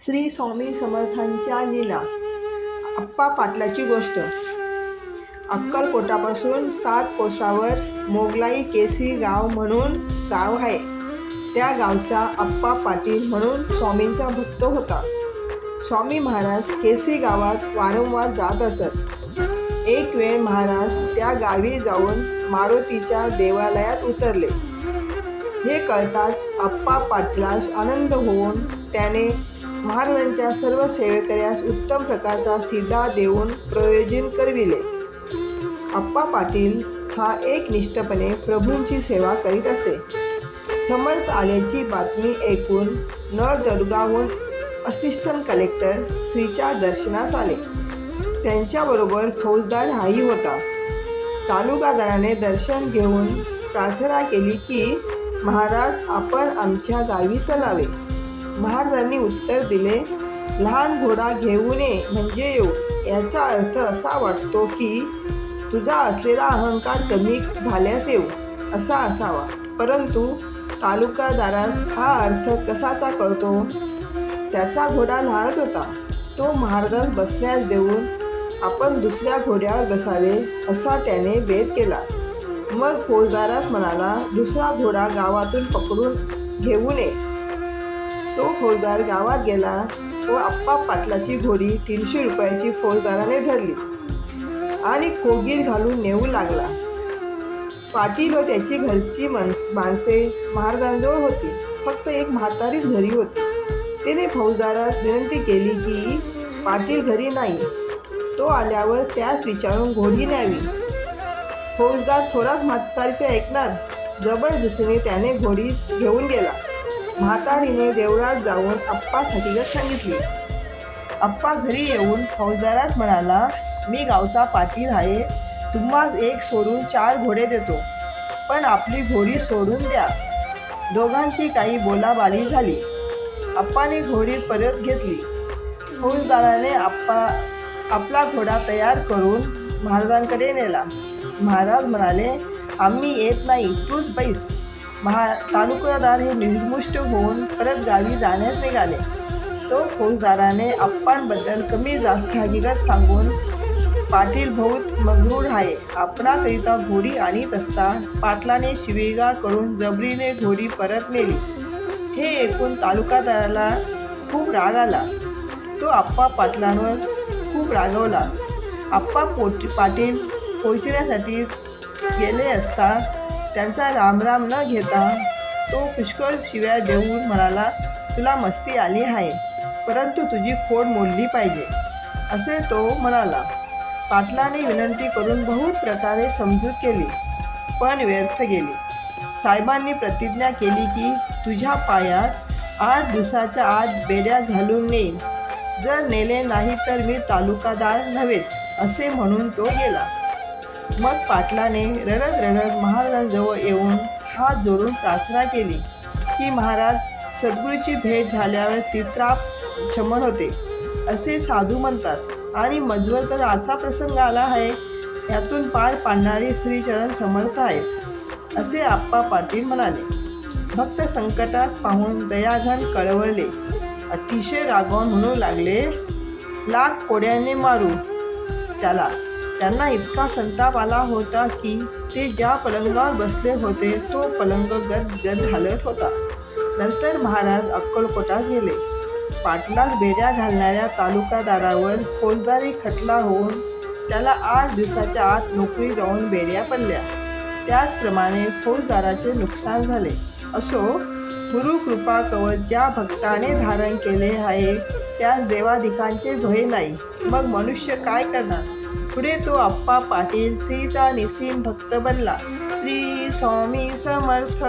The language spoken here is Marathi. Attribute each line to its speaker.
Speaker 1: श्री स्वामी समर्थांच्या लीला. आप्पा पाटलाची गोष्ट. अक्कलकोटापासून 7 कोसावर मोगलाई केसी गाव म्हणून गाव आहे. त्या गावचा आप्पा पाटील म्हणून स्वामींचा भक्त होता. स्वामी महाराज केसी गावात वारंवार जात असत. एक वेळ महाराज त्या गावी जाऊन मारुतीच्या देवालयात उतरले. हे कळताच आप्पा पाटलास आनंद होऊन त्याने महाराजांच्या सर्व सेवेकऱ्यास उत्तम प्रकारचा सिदा देऊन प्रयोजन करविले. आप्पा पाटील हा एकनिष्ठपणे प्रभूंची सेवा करीत असे. समर्थ आल्याची बातमी ऐकून नळदुर्गाहून असिस्टंट कलेक्टर श्रीच्या दर्शनास आले. त्यांच्याबरोबर फौजदार हाही होता. तालुकादाराने दर्शन घेऊन प्रार्थना केली की महाराज आपण आमच्या गावी चलावे. महाराजांनी उत्तर दिले, लहान घोडा घेऊन ये म्हणजे येऊ. याचा अर्थ असा वाटतो की तुझा असलेला अहंकार कमी झाल्यास येऊ असा असावा. परंतु तालुकादारास हा अर्थ कसाचा कळतो? त्याचा घोडा लहानच होता. तो महाराजास बसण्यास देऊन आपण दुसऱ्या घोड्यावर बसावे असा त्याने भेद केला. मग फौजदारास म्हणाला, दुसरा घोडा गावातून पकडून घेऊन ये. तो फौजदार गावात गेला व आप्पा पाटलाची घोडी 300 रुपयाची फौजदाराने धरली आणि कोगीर घालून नेऊ लागला. पाटील व त्याची घरची माणसे महाराजांजवळ होती. फक्त एक म्हातारीच घरी होती. तिने फौजदारास विनंती केली की पाटील घरी नाही, तो आल्यावर त्यास विचारून घोडी न्यावी. फौजदार थोडाच म्हातारीचे ऐकणार. जबरदस्तीने त्याने घोडी घेऊन गेला. म्हातारीने देवळात जाऊन आप्पास हकीकत सांगितली. आप्पा घरी येऊन फौजदारास म्हणाला, मी गावचा पाटील आहे. तुम्हास एक सोडून 4 घोडे देतो, पण आपली घोडी सोडून द्या. दोघांची काही बोलाबाली झाली. आप्पाने घोडी परत घेतली. फौजदाराने आपला घोडा तयार करून महाराजांकडे नेला. महाराज म्हणाले, आम्ही येत नाही, तूच बैस. तालुकादार हे निर्मुष्ट होऊन परत गावी जाण्यास निघाले. तो फौजदाराने आप्पांबद्दल कमी जास्त हकीकत सांगून, पाटील बहुत मगरूर आहे. आपणाकरिता घोडी आणीत असता पाटलाने शिवीगाळ करून जबरीने घोडी परत नेली. हे ऐकून तालुकादाराला खूप राग आला. तो आप्पा पाटलांवर खूप रागवला. आप्पा पाटील पोहोचण्यासाठी गेले असता त्यांचा रामराम न घेता तो पुष्कळ शिव्या देऊन म्हणाला, तुला मस्ती आली आहे, परंतु तुझी खोड मोडली पाहिजे असे तो म्हणाला. पाटलाने विनंती करून बहुत प्रकारे समजूत केली, पण व्यर्थ गेली. साहेबांनी प्रतिज्ञा केली की तुझ्या पायात 8 दिवसाच्या आत बेड्या घालून नेईन. जर नेले नाही तर मी तालुकादार नव्हेच असे म्हणून तो गेला. मग पाटलाने रडत महाराजांजवळ येऊन हात जोडून प्रार्थना केली की महाराज, सद्गुरूची भेट झाल्यावर तित्राप शमन होते असे साधू म्हणतात आणि मजवर तर असा प्रसंग आला आहे, यातून पार पाडणारे श्रीचरण समर्थ आहेत असे आप्पा पाटील म्हणाले. भक्त संकटात पाहून दयाघन कळवळले. अतिशय रागावून म्हणू लागले, लाख कोड्याने मारू त्याला. त्यांना इतका संताप आला होता की ते ज्या पलंगावर बसले होते तो पलंग गदगद हालत होता. नंतर महाराज अक्कलकोटास गेले. पाटलास बेड्या घालणाऱ्या तालुकादारावर फौजदारी खटला होऊन त्याला 8 दिवसाच्या आत नोकरी जाऊन बेड्या पडल्या. त्याचप्रमाणे फौजदाराचे नुकसान झाले. असो, गुरु कृपा कवच ज्या भक्ताने धारण केले आहे त्यास देवाधिकांचे भय नाही. मग मनुष्य काय करणार? पुढे तो आप्पा पाटील श्रीचा निसीम भक्त बनला. श्री स्वामी समर्थ.